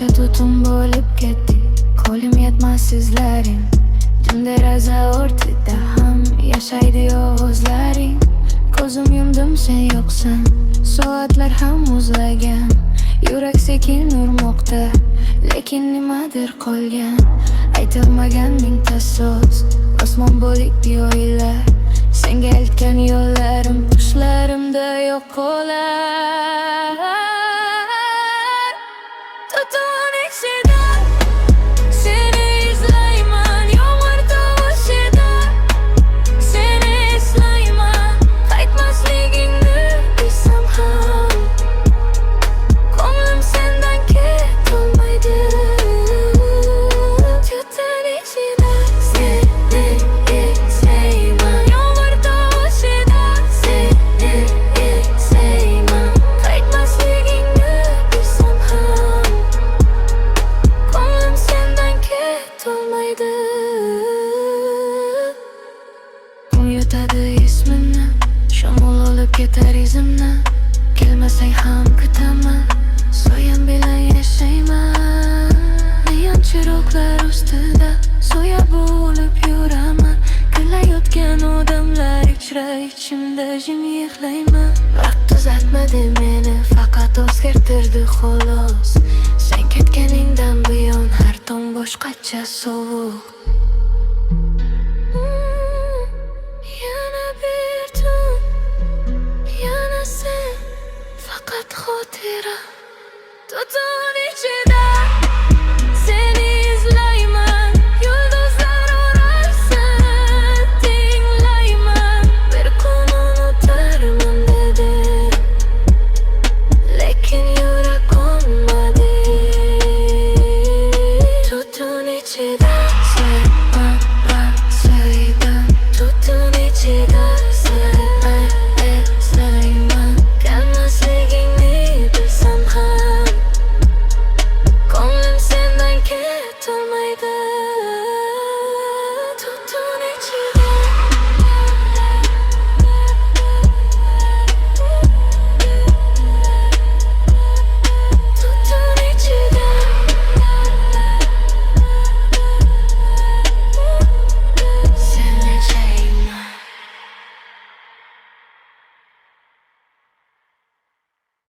Kecha tutun bo'lib ketdik, qo'lim yetmas sizlaring. Jim deraza o'rtida ham yashaydi o'zlaring. Ko'zim yumdim sen yo'qsan, soatlar ham muzlagan. Yurak sekin urmoqda, lekin nimadir qolgan. Aytilmagan mingta so'z, osmon bo'lik piyoylar. Senga aytgan yo'llarim tushlarimda yo'q qolar. Tutun ichida seni izlayman, yomg'ir tovushida seni eslayman. Qaytmasligingni bilsam ham ko'nglim sendan ketolmaydi. Tutun ichida seni eslayman, yomg'ir tovushida seni eslayman. Qaytmasligingni bilsam ham ko'nglim sendan ketolmaydi. Kun yutadi ismimni, shamol olib ketar izimni. Kelmasang ham kutaman, soyam bilan yashayman. Neon chiroqlar ustida soya bo'lib yuraman. Kulayotgan odamlar ichra ichimda jim yig'layman. Vaqt uzatmadi meni, faqat o'zgartirdi xolos. Sen ketganingdan buyon har tong boshqacha sovuq.